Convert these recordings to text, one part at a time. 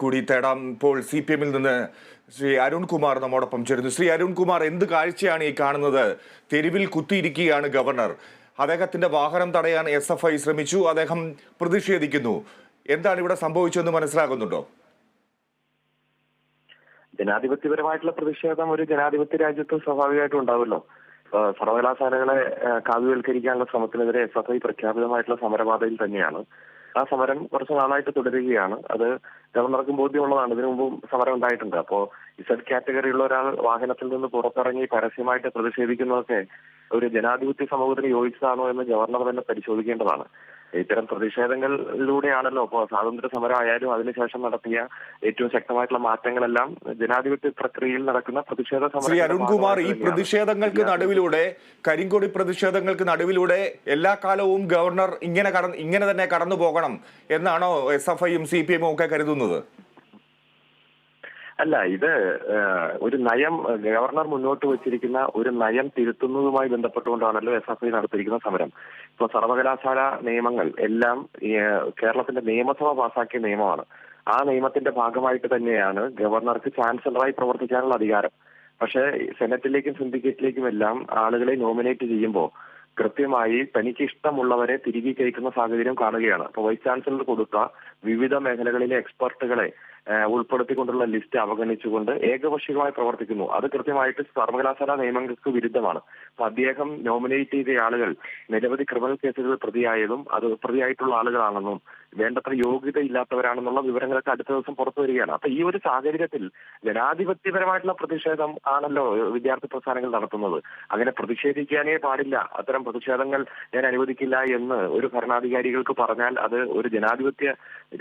കൂടി തേടാം. ഇപ്പോൾ CPM-ൽ നിന്ന് ശ്രീ അരുൺകുമാർ നമ്മോടൊപ്പം ചേരുന്നു. ശ്രീ അരുൺകുമാർ, എന്ത് കാഴ്ചയാണ് ഈ കാണുന്നത്? തെരുവിൽ കുത്തിയിരിക്കുകയാണ് ഗവർണർ. അദ്ദേഹത്തിന്റെ വാഹനം തടയാൻ SFI ശ്രമിച്ചു, അദ്ദേഹം പ്രതിഷേധിക്കുന്നു. എന്താണ് ഇവിടെ സംഭവിച്ചതെന്ന് മനസ്സിലാകുന്നുണ്ടോ? ജനാധിപത്യപരമായിട്ടുള്ള പ്രതിഷേധം ഒരു ജനാധിപത്യ രാജ്യത്ത് സ്വാഭാവികമായിട്ടും ഉണ്ടാവുമല്ലോ. സർവകലാശാലകളെ കാവ്യവൽക്കരിക്കാനുള്ള ശ്രമത്തിനെതിരെ SFI പ്രഖ്യാപിതമായിട്ടുള്ള സമരപാതയിൽ തന്നെയാണ്. ആ സമരം കുറച്ച് നാളായിട്ട് തുടരുകയാണ്. അത് ഗവർണർക്കും ബോധ്യമുള്ളതാണ്. ഇതിനു മുമ്പും സമരം ഉണ്ടായിട്ടുണ്ട്. അപ്പോൾ Z കാറ്റഗറിയുള്ള ഒരാൾ വാഹനത്തിൽ നിന്ന് പുറത്തിറങ്ങി പരസ്യമായിട്ട് പ്രതിഷേധിക്കുന്നതൊക്കെ ഒരു ജനാധിപത്യ സമൂഹത്തിന് യോജിച്ചതാണോ എന്ന് ഗവർണർ തന്നെ പരിശോധിക്കേണ്ടതാണ്. ഇത്തരം പ്രതിഷേധങ്ങളിലൂടെയാണല്ലോ ഇപ്പോൾ സ്വാതന്ത്ര്യ സമരമായാലും അതിനുശേഷം നടത്തിയ ഏറ്റവും ശക്തമായിട്ടുള്ള മാറ്റങ്ങളെല്ലാം ജനാധിപത്യ പ്രക്രിയയിൽ നടക്കുന്ന പ്രതിഷേധ സമരം. ശ്രീ അരുൺകുമാർ, ഈ പ്രതിഷേധങ്ങൾക്ക് നടുവിലൂടെ, കരിങ്കൊടി പ്രതിഷേധങ്ങൾക്ക് നടുവിലൂടെ എല്ലാ കാലവും ഗവർണർ ഇങ്ങനെ തന്നെ കടന്നു പോകണം എന്നാണോ SFI-യും CPM-ഉം ഒക്കെ കരുതുന്നത്? അല്ല, ഇത് ഒരു നയം, ഗവർണർ മുന്നോട്ട് വെച്ചിരിക്കുന്ന ഒരു നയം തിരുത്തുന്നതുമായി ബന്ധപ്പെട്ടുകൊണ്ടാണല്ലോ SFI നടത്തിയിരിക്കുന്ന സമരം. ഇപ്പോൾ സർവകലാശാല നിയമങ്ങൾ എല്ലാം കേരളത്തിന്റെ നിയമസഭ പാസാക്കിയ നിയമമാണ്. ആ നിയമത്തിന്റെ ഭാഗമായിട്ട് തന്നെയാണ് ഗവർണർക്ക് ചാൻസലറായി പ്രവർത്തിക്കാനുള്ള അധികാരം. പക്ഷേ സെനറ്റിലേക്കും സിൻഡിക്കേറ്റിലേക്കും എല്ലാം ആളുകളെ നോമിനേറ്റ് ചെയ്യുമ്പോൾ കൃത്യമായി തനിക്ക് ഇഷ്ടമുള്ളവരെ തിരികെ കയറ്റുന്ന സാഹചര്യം കാണുകയാണ്. അപ്പോൾ വൈസ് ചാൻസലർ കൊടുത്ത വിവിധ മേഖലകളിലെ എക്സ്പെർട്ടുകളെ ഉൾപ്പെടുത്തിക്കൊണ്ടുള്ള ലിസ്റ്റ് അവഗണിച്ചുകൊണ്ട് ഏകപക്ഷീയമായി പ്രവർത്തിക്കുന്നു. അത് കൃത്യമായിട്ട് സർവകലാശാല നിയമങ്ങൾക്ക് വിരുദ്ധമാണ്. അപ്പൊ അദ്ദേഹം നോമിനേറ്റ് ചെയ്ത ആളുകൾ നിരവധി ക്രിമിനൽ കേസുകളിൽ പ്രതിയായതും അത് പ്രതിയായിട്ടുള്ള ആളുകളാണെന്നും വേണ്ടത്ര യോഗ്യത ഇല്ലാത്തവരാണെന്നുള്ള വിവരങ്ങളൊക്കെ അടുത്ത ദിവസം പുറത്തു വരികയാണ്. അപ്പൊ ഈ ഒരു സാഹചര്യത്തിൽ ജനാധിപത്യപരമായിട്ടുള്ള പ്രതിഷേധം ആണല്ലോ വിദ്യാർത്ഥി പ്രസ്ഥാനങ്ങൾ നടത്തുന്നത്. അങ്ങനെ പ്രതിഷേധിക്കാനേ പാടില്ല, അത്തരം പ്രതിഷേധങ്ങൾ ഞാൻ അനുവദിക്കില്ല എന്ന് ഒരു ഭരണാധികാരികൾക്ക് പറഞ്ഞാൽ അത് ഒരു ജനാധിപത്യ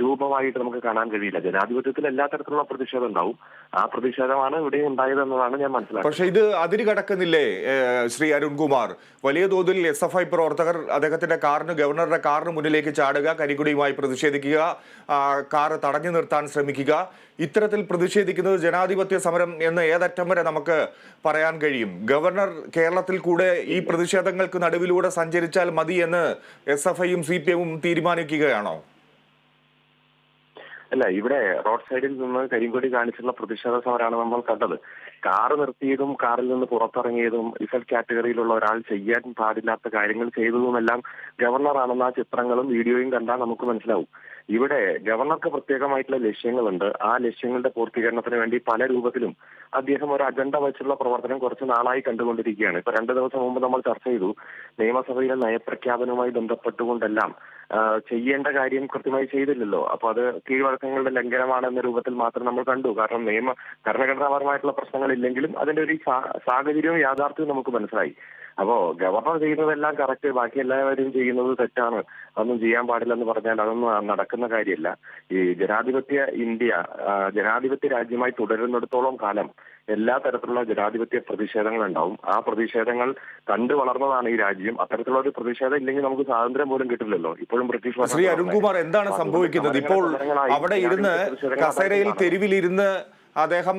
രൂപമായിട്ട് നമുക്ക് കാണാൻ കഴിയില്ല. ജനാധിപത്യത്തിൽ എല്ലാ തരത്തിലുള്ള പ്രതിഷേധം ഉണ്ടാവും. ആ പ്രതിഷേധമാണ് ഇവിടെ ഉണ്ടായതെന്നതാണ് ഞാൻ മനസ്സിലാക്കുന്നത്. പക്ഷേ ഇത് അതിര് കടക്കുന്നില്ലേ ശ്രീ അരുൺകുമാർ? വലിയ തോതിൽ SFI പ്രവർത്തകർ അദ്ദേഹത്തിന്റെ ഗവർണറുടെ കാറിന് മുന്നിലേക്ക് ചാടുക, കരിങ്കൊടിയുമായി പ്രതിഷേധിക്കുക, കാറ് തടഞ്ഞു നിർത്താൻ ശ്രമിക്കുക, ഇത്തരത്തിൽ പ്രതിഷേധിക്കുന്നത് ജനാധിപത്യ സമരം എന്ന് ഏതറ്റം വരെ നമുക്ക് പറയാൻ കഴിയും? ഗവർണർ കേരളത്തിൽ കൂടെ ഈ പ്രതിഷേധങ്ങൾക്ക് നടുവിലൂടെ സഞ്ചരിച്ചാൽ മതി എന്ന് SFI-യും CPM-ഉം തീരുമാനിക്കുകയാണോ? അല്ല, ഇവിടെ റോഡ് സൈഡിൽ നിന്ന് കരിങ്കൊടി കാണിച്ചുള്ള പ്രതിഷേധ സമരമാണ് നമ്മൾ കണ്ടത്. കാറ് നിർത്തിയതും കാറിൽ നിന്ന് പുറത്തിറങ്ങിയതും Z കാറ്റഗറിയിലുള്ള ഒരാൾ ചെയ്യാൻ പാടില്ലാത്ത കാര്യങ്ങൾ ചെയ്തതുമെല്ലാം ഗവർണറാണെന്ന ആ ചിത്രങ്ങളും വീഡിയോയും കണ്ടാൽ നമുക്ക് മനസ്സിലാവും. ഇവിടെ ഗവർണർക്ക് പ്രത്യേകമായിട്ടുള്ള ലക്ഷ്യങ്ങളുണ്ട്. ആ ലക്ഷ്യങ്ങളുടെ പൂർത്തീകരണത്തിന് വേണ്ടി പല രൂപത്തിലും അദ്ദേഹം ഒരു അജണ്ട വെച്ചുള്ള പ്രവർത്തനം കുറച്ച് നാളായി കണ്ടുകൊണ്ടിരിക്കുകയാണ്. ഇപ്പൊ 2 ദിവസം മുമ്പ് നമ്മൾ ചർച്ച ചെയ്തു, നിയമസഭയിലെ നയപ്രഖ്യാപനവുമായി ബന്ധപ്പെട്ടുകൊണ്ടെല്ലാം ചെയ്യേണ്ട കാര്യം കൃത്യമായി ചെയ്തില്ലല്ലോ. അപ്പൊ അത് കീഴ്വഴക്കങ്ങളുടെ ലംഘനമാണ് എന്ന രൂപത്തിൽ മാത്രം നമ്മൾ കണ്ടു. കാരണം ഭരണഘടനാപരമായിട്ടുള്ള പ്രശ്നങ്ങളില്ലെങ്കിലും അതിന്റെ ഒരു സാഹചര്യവും യാഥാർത്ഥ്യവും നമുക്ക് മനസ്സിലായി. അപ്പോ ഗവർണർ ചെയ്യുന്നതെല്ലാം കറക്റ്റ്, ബാക്കി എല്ലാവരും ചെയ്യുന്നത് തെറ്റാണ്, അതൊന്നും ചെയ്യാൻ പാടില്ലെന്ന് പറഞ്ഞാൽ അതൊന്നും നടക്കുന്ന കാര്യമല്ല. ഈ ജനാധിപത്യ ഇന്ത്യ ജനാധിപത്യ രാജ്യമായി തുടരുന്നിടത്തോളം കാലം എല്ലാ തരത്തിലുള്ള ജനാധിപത്യ പ്രതിഷേധങ്ങൾ ഉണ്ടാവും. ആ പ്രതിഷേധങ്ങൾ കണ്ടു വളർന്നതാണ് ഈ രാജ്യം. അത്തരത്തിലുള്ള ഒരു പ്രതിഷേധം ഇല്ലെങ്കിൽ നമുക്ക് സ്വാതന്ത്ര്യം പോലും കിട്ടില്ലല്ലോ. ഇപ്പോഴും ബ്രിട്ടീഷ്. ശ്രീ അരുൺകുമാർ, എന്താണ് സംഭവിക്കുന്നത് ഇപ്പോൾ? അവിടെ ഇരുന്ന് കസേരയിൽ തെരുവിലിരുന്ന് അദ്ദേഹം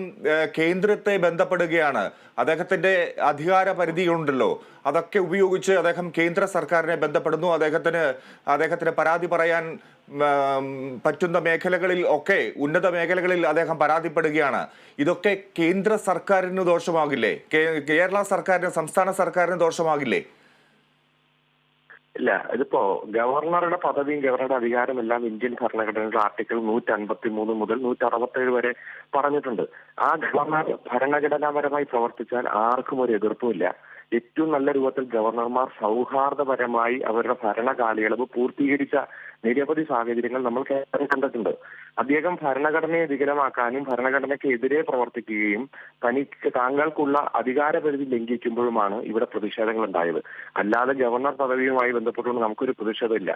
കേന്ദ്രത്തെ ബന്ധപ്പെടുകയാണ്. അദ്ദേഹത്തിന്റെ അധികാര പരിധിയുണ്ടല്ലോ, അതൊക്കെ ഉപയോഗിച്ച് അദ്ദേഹം കേന്ദ്ര സർക്കാരിനെ ബന്ധപ്പെടുന്നു. അദ്ദേഹത്തിന് പരാതി പറയാൻ പറ്റുന്ന മേഖലകളിൽ ഒക്കെ, ഉന്നത മേഖലകളിൽ അദ്ദേഹം പരാതിപ്പെടുകയാണ്. ഇതൊക്കെ കേന്ദ്ര സർക്കാരിന് ദോഷമാകില്ലേ? കേരള സർക്കാരിന്, സംസ്ഥാന സർക്കാരിന് ദോഷമാകില്ലേ? ഇല്ല, ഇതിപ്പോ ഗവർണറുടെ പദവിയും ഗവർണറുടെ അധികാരമെല്ലാം ഇന്ത്യൻ ഭരണഘടനയുടെ ആർട്ടിക്കിൾ 153 മുതൽ 167 വരെ പറഞ്ഞിട്ടുണ്ട്. ആ ഗവർണർ ഭരണഘടനാപരമായി പ്രവർത്തിച്ചാൽ ആർക്കും ഒരു എതിർപ്പുമില്ല. ഏറ്റവും നല്ല രൂപത്തിൽ ഗവർണർമാർ സൗഹാർദ്ദപരമായി അവരുടെ ഭരണ കാലയളവ് പൂർത്തീകരിച്ച നിരവധി സാഹചര്യങ്ങൾ നമ്മൾ കേരളത്തിൽ കണ്ടിട്ടുണ്ട്. അദ്ദേഹം ഭരണഘടനയെ വികലമാക്കാനും ഭരണഘടനയ്ക്ക് എതിരെ പ്രവർത്തിക്കുകയും താങ്കൾക്കുള്ള അധികാരപരിധി ലംഘിക്കുമ്പോഴുമാണ് ഇവിടെ പ്രതിഷേധങ്ങൾ ഉണ്ടായത്. അല്ലാതെ ഗവർണർ പദവിയുമായി ബന്ധപ്പെട്ടുകൊണ്ട് നമുക്കൊരു പ്രതിഷേധമില്ല.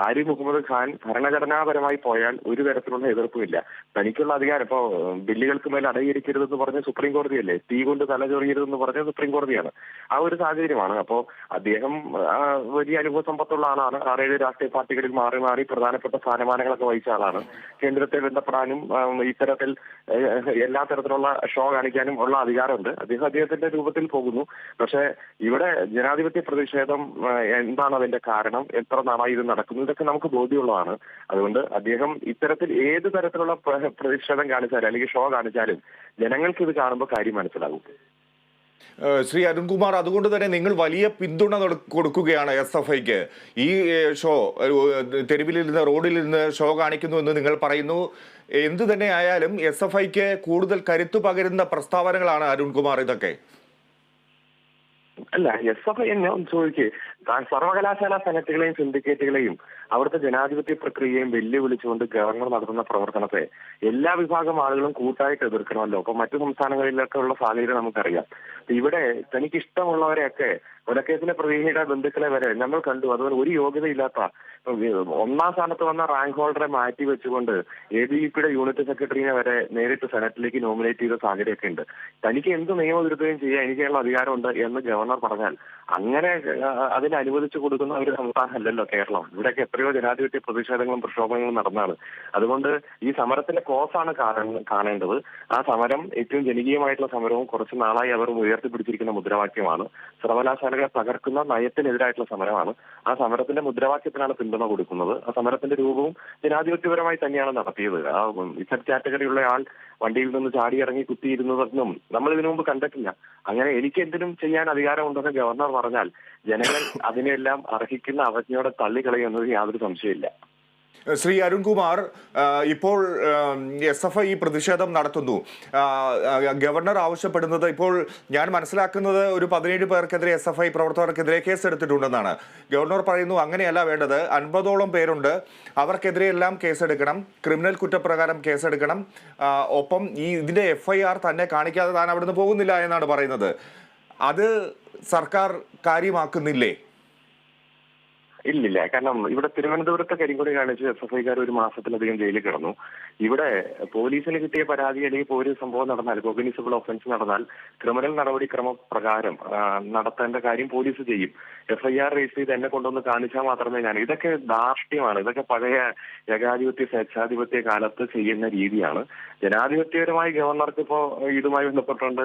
ആരിഫ് മുഹമ്മദ് ഖാൻ ഭരണഘടനാപരമായി പോയാൽ ഒരു തരത്തിലുള്ള എതിർപ്പുമില്ല. തനിക്കുള്ള അധികാരം, ഇപ്പോ ബില്ലുകൾക്ക് മേൽ അടയിരിക്കരുതെന്ന് പറഞ്ഞ സുപ്രീം കോടതിയല്ലേ, തീ കൊണ്ട് തലചൊറിയരുതെന്ന് പറഞ്ഞ സുപ്രീം കോടതിയാണ്. ആ ഒരു സാഹചര്യമാണ്. അപ്പോ അദ്ദേഹം വലിയ അനുഭവ സമ്പത്തുള്ള ആളാണ്. 6-7 രാഷ്ട്രീയ പാർട്ടികളിൽ മാറി പാർട്ടി പ്രധാനപ്പെട്ട സ്ഥാനമാനങ്ങളൊക്കെ വഹിച്ച ആളാണ്. കേന്ദ്രത്തെ ബന്ധപ്പെടാനും ഇത്തരത്തിൽ എല്ലാ തരത്തിലുള്ള ഷോ കാണിക്കാനും ഉള്ള അധികാരമുണ്ട്. അദ്ദേഹത്തിന്റെ രൂപത്തിൽ പോകുന്നു. പക്ഷേ ഇവിടെ ജനാധിപത്യ പ്രതിഷേധം എന്താണ് അതിന്റെ കാരണം, എത്ര നാളായി ഇത് നടക്കുന്നു, ഇതൊക്കെ നമുക്ക് ബോധ്യമുള്ളതാണ്. അതുകൊണ്ട് അദ്ദേഹം ഇത്തരത്തിൽ ഏത് തരത്തിലുള്ള പ്രതിഷേധം കാണിച്ചാലും അല്ലെങ്കിൽ ഷോ കാണിച്ചാലും ജനങ്ങൾക്ക് ഇത് കാണുമ്പോൾ കാര്യം മനസ്സിലാകും. ശ്രീ അരുൺകുമാർ, അതുകൊണ്ട് തന്നെ നിങ്ങൾ വലിയ പിന്തുണ കൊടുക്കുകയാണ് SFIക്ക്. ഈ ഷോ തെരുവിലിരുന്ന് റോഡിലിരുന്ന് ഷോ കാണിക്കുന്നു എന്ന് നിങ്ങൾ പറയുന്നു. എന്തു തന്നെ ആയാലും SFIക്ക് കൂടുതൽ കരുത്തു പകരുന്ന പ്രസ്താവനകളാണ് അരുൺകുമാർ ഇതൊക്കെ. അല്ല, SFI എന്നെ ചോദിക്കേ, സർവകലാശാല സെനറ്റുകളെയും സിൻഡിക്കേറ്റുകളെയും അവിടുത്തെ ജനാധിപത്യ പ്രക്രിയയും വെല്ലുവിളിച്ചുകൊണ്ട് ഗവർണർ നടത്തുന്ന പ്രവർത്തനത്തെ എല്ലാ വിഭാഗം ആളുകളും കൂട്ടായിട്ട് എതിർക്കണമല്ലോ. അപ്പൊ മറ്റു സംസ്ഥാനങ്ങളിലൊക്കെ ഉള്ള സാഹചര്യം നമുക്കറിയാം. ഇവിടെ തനിക്ക് ഇഷ്ടമുള്ളവരെയൊക്കെ കൊലക്കേസിലെ പ്രതികളുടെ ബന്ധുക്കളെ വരെ നമ്മൾ കണ്ടു. അതുപോലെ ഒരു യോഗ്യതയില്ലാത്ത ഒന്നാം സ്ഥാനത്ത് വന്ന റാങ്ക് ഹോൾഡറെ മാറ്റി വെച്ചുകൊണ്ട് ABVPയുടെ യൂണിറ്റ് സെക്രട്ടറിനെ വരെ നേരിട്ട് സെനറ്റിലേക്ക് നോമിനേറ്റ് ചെയ്ത സാഹചര്യമൊക്കെ ഉണ്ട്. തനിക്ക് എന്ത് നിയമവിരുദ്ധവും ചെയ്യാൻ എനിക്കുള്ള അധികാരമുണ്ട് എന്ന് ഗവർണർ പറഞ്ഞാൽ അങ്ങനെ അതിനെ അനുവദിച്ചു കൊടുക്കുന്ന ഒരു സംസ്ഥാനമല്ലല്ലോ കേരളം. ഇവിടെയൊക്കെ എത്രയോ ജനാധിപത്യ പ്രതിഷേധങ്ങളും പ്രക്ഷോഭങ്ങളും നടന്നാണ്. അതുകൊണ്ട് ഈ സമരത്തിന്റെ കോസാണ് കാണേണ്ടത്. ആ സമരം ഏറ്റവും ജനകീയമായിട്ടുള്ള സമരവും കുറച്ച് നാളായി അവർ ഉയർത്തിപ്പിടിച്ചിരിക്കുന്ന മുദ്രാവാക്യമാണ്. സർവകലാശാലകളെ തകർക്കുന്ന നയത്തിനെതിരായിട്ടുള്ള സമരമാണ്. ആ സമരത്തിന്റെ മുദ്രാവാക്യത്തിനാണ് പിന്തുണ കൊടുക്കുന്നത്. ആ സമരത്തിന്റെ രൂപവും ജനാധിപത്യപരമായി തന്നെയാണ് നടത്തിയത്. ആ ഇസഡ് കാറ്റഗറിയുള്ള ആൾ വണ്ടിയിൽ നിന്ന് ചാടിയിറങ്ങി കുത്തിയിരുന്നതൊന്നും നമ്മൾ ഇതിനു മുമ്പ് കണ്ടിട്ടില്ല. അങ്ങനെ എനിക്ക് എന്തിനും ചെയ്യാൻ അധികാരമുണ്ടെന്ന് ഗവർണർ പറഞ്ഞാൽ ജനങ്ങൾ അതിനെല്ലാം അർഹിക്കുന്ന അവജ്ഞയോടെ തള്ളിക്കളയുന്നത് യാതൊരു സംശയമില്ല. ശ്രീ അരുൺകുമാർ, ഇപ്പോൾ SFI ഈ പ്രതിഷേധം നടത്തുന്നു. ഗവർണർ ആവശ്യപ്പെടുന്നത്, ഇപ്പോൾ ഞാൻ മനസ്സിലാക്കുന്നത്, ഒരു 17 പേർക്കെതിരെ SFI പ്രവർത്തകർക്കെതിരെ കേസെടുത്തിട്ടുണ്ടെന്നാണ്. ഗവർണർ പറയുന്നു അങ്ങനെയല്ല വേണ്ടത്, 50ഓളം പേരുണ്ട്, അവർക്കെതിരെയെല്ലാം കേസെടുക്കണം, ക്രിമിനൽ കുറ്റപ്രകാരം കേസെടുക്കണം. ഒപ്പം ഇതിന്റെ FIR തന്നെ കാണിക്കാതെ താൻ അവിടുന്ന് പോകുന്നില്ല എന്നാണ് പറയുന്നത്. അത് സർക്കാർ കാര്യമാക്കുന്നില്ലേ? ഇല്ലില്ല. കാരണം ഇവിടെ തിരുവനന്തപുരത്തെ കരിങ്കൊടി കാണിച്ച് SFIക്കാർ 1 മാസത്തിലധികം ജയിലിൽ കിടന്നു. ഇവിടെ പോലീസിന് കിട്ടിയ പരാതി അല്ലെങ്കിൽ ഒരു സംഭവം നടന്നാൽ, കോഗ്നിസബിൾ ഒഫൻസ് നടന്നാൽ ക്രിമിനൽ നടപടിക്രമ പ്രകാരം നടത്തേണ്ട കാര്യം പോലീസ് ചെയ്യും. FIR രജിസ്റ്റർ ചെയ്ത് എന്നെ കൊണ്ടുവന്ന് കാണിച്ചാൽ മാത്രമേ ഇതൊക്കെ ധാർഷ്ട്യമാണ്. ഇതൊക്കെ പഴയ ഏകാധിപത്യ സ്വേച്ഛാധിപത്യ കാലത്ത് ചെയ്യുന്ന രീതിയാണ്. ജനാധിപത്യപരമായി ഗവർണർക്ക് ഇപ്പോൾ ഇതുമായി ബന്ധപ്പെട്ടുകൊണ്ട്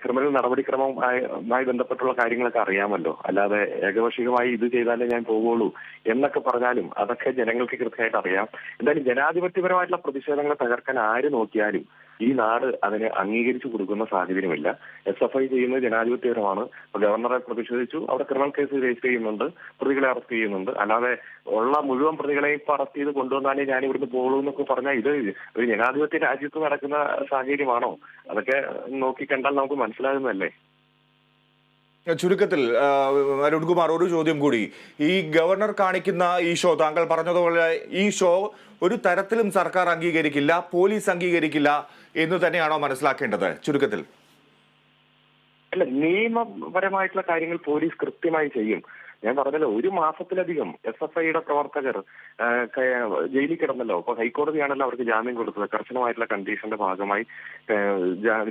ക്രിമിനൽ നടപടിക്രമവുമായി ബന്ധപ്പെട്ടുള്ള കാര്യങ്ങളൊക്കെ അറിയാമല്ലോ. അല്ലാതെ ഏകപക്ഷീയമായി ഇത് ചെയ്താലേ ഞാൻ പോകുള്ളൂ എന്നൊക്കെ പറഞ്ഞാലും അതൊക്കെ ജനങ്ങൾക്ക് കൃത്യമായിട്ട് അറിയാം. എന്തായാലും ജനാധിപത്യപരമായിട്ടുള്ള പ്രതിഷേധങ്ങളെ തകർക്കാൻ ആര് നോക്കിയാലും ഈ നാട് അതിനെ അംഗീകരിച്ചു കൊടുക്കുന്ന സാഹചര്യമില്ല. SFI ചെയ്യുന്നത് ജനാധിപത്യപരമാണ്. ഗവർണറെ പ്രതിഷേധിച്ചു, അവിടെ ക്രിമിനൽ കേസ് രജിസ്റ്റർ ചെയ്യുന്നുണ്ട്, പ്രതികളെ അറസ്റ്റ് ചെയ്യുന്നുണ്ട്. അല്ലാതെ ഉള്ള മുഴുവൻ പ്രതികളെ ഇപ്പൊ അറസ്റ്റ് ചെയ്ത് കൊണ്ടുവന്നാലേ ഞാൻ ഇവിടുന്ന് പോകുള്ളൂ എന്നൊക്കെ പറഞ്ഞാൽ ഇത് ഒരു ജനാധിപത്യ രാജ്യത്ത് നടക്കുന്ന സാഹചര്യമാണോ? അതൊക്കെ നോക്കിക്കണ്ടാൽ നമുക്ക് മനസ്സിലാകുന്നതല്ലേ. ചുരുക്കത്തിൽ അരുൺകുമാർ, ഒരു ചോദ്യം കൂടി. ഈ ഗവർണർ കാണിക്കുന്ന ഈ ഷോ, താങ്കൾ പറഞ്ഞതുപോലെ ഈ ഷോ ഒരു തരത്തിലും സർക്കാർ അംഗീകരിക്കില്ല, പോലീസ് അംഗീകരിക്കില്ല എന്ന് തന്നെയാണോ മനസ്സിലാക്കേണ്ടത്? ചുരുക്കത്തിൽ അല്ല, നിയമപരമായിട്ടുള്ള കാര്യങ്ങൾ പോലീസ് കൃത്യമായി ചെയ്യും. ഞാൻ പറഞ്ഞല്ലോ, 1 മാസത്തിലധികം SFIയുടെ പ്രവർത്തകർ ജയിലിൽ കിടന്നല്ലോ. അപ്പൊ ഹൈക്കോടതിയാണല്ലോ അവർക്ക് ജാമ്യം കൊടുത്തത്. കർശനമായിട്ടുള്ള കണ്ടീഷന്റെ ഭാഗമായി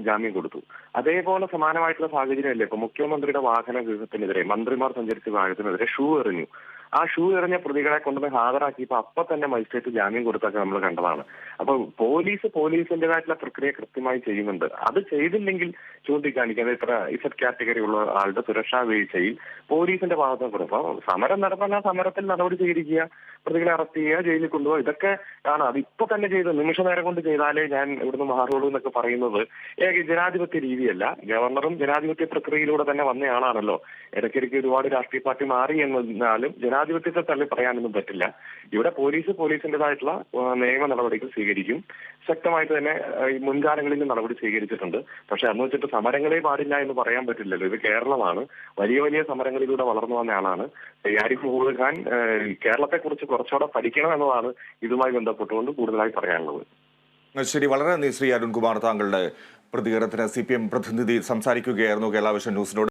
ജാമ്യം കൊടുത്തു. അതേപോലെ സമാനമായിട്ടുള്ള സാഹചര്യമല്ലേ ഇപ്പൊ മുഖ്യമന്ത്രിയുടെ വാഹന വ്യൂഹത്തിനെതിരെ, മന്ത്രിമാർ സഞ്ചരിച്ച വാഹനത്തിനെതിരെ ഷൂ എറിഞ്ഞു. ആ ഷൂ എറിഞ്ഞ പ്രതികളെ കൊണ്ടുപോയി ഹാജരാക്കിയപ്പോൾ അപ്പൊ തന്നെ മജിസ്ട്രേറ്റ് ജാമ്യം കൊടുത്തൊക്കെ നമ്മൾ കണ്ടതാണ്. അപ്പൊ പോലീസിന്റേതായിട്ടുള്ള പ്രക്രിയ കൃത്യമായി ചെയ്യുന്നുണ്ട്. അത് ചെയ്തില്ലെങ്കിൽ ചൂണ്ടിക്കാണിക്കാതെ ഇത്ര ഇസഡ് കാറ്റഗറി ഉള്ള ആളുടെ സുരക്ഷാ വീഴ്ചയിൽ പോലീസിന്റെ ഭാഗത്ത് കൂടെ. അപ്പൊ സമരം നടത്താൻ ആ സമരത്തിൽ നടപടി സ്വീകരിക്കുക, പ്രതികളെ അറസ്റ്റ് ചെയ്യുക, ജയിലിൽ കൊണ്ടുപോകുക, ഇതൊക്കെ ആണ്. അതിപ്പോ തന്നെ ചെയ്ത് നിമിഷ നേരം കൊണ്ട് ചെയ്താലേ ഞാൻ ഇവിടുന്ന് മാറുള്ളൂ എന്നൊക്കെ പറയുന്നത് ജനാധിപത്യ രീതിയല്ല. ഗവർണറും ജനാധിപത്യ പ്രക്രിയയിലൂടെ തന്നെ വന്നയാളാണല്ലോ. ഇടയ്ക്കിടയ്ക്ക് ഒരുപാട് രാഷ്ട്രീയ പാർട്ടി മാറി എന്നാലും ജനാധിപത്യത്തെ തള്ളി പറയാനൊന്നും പറ്റില്ല. ഇവിടെ പോലീസിന്റേതായിട്ടുള്ള നിയമ നടപടികൾ സ്വീകരിക്കും. ശക്തമായിട്ട് തന്നെ മുൻകാലങ്ങളിൽ നടപടി സ്വീകരിച്ചിട്ടുണ്ട്. പക്ഷെ അന്ന് വെച്ചിട്ട് സമരങ്ങളെ പാടില്ല എന്ന് പറയാൻ പറ്റില്ലല്ലോ. ഇത് കേരളമാണ്. വലിയ വലിയ സമരങ്ങളിലൂടെ വളർന്നു വന്ന ആളാണ് ആരിഫ് മുഹമ്മദ് ഖാൻ. കേരളത്തെ കുറിച്ച് കുറച്ചുകൂടെ പഠിക്കണം എന്നതാണ് ഇതുമായി ബന്ധപ്പെട്ടുകൊണ്ട് കൂടുതലായി പറയാനുള്ളത്. ശരി, വളരെ നന്ദി ശ്രീ അരുൺകുമാർ. താങ്കളുടെ പ്രതികരണത്തിന് CPM പ്രതിനിധി സംസാരിക്കുകയായിരുന്നു കേരള വിഷൻ ന്യൂസിനോട്.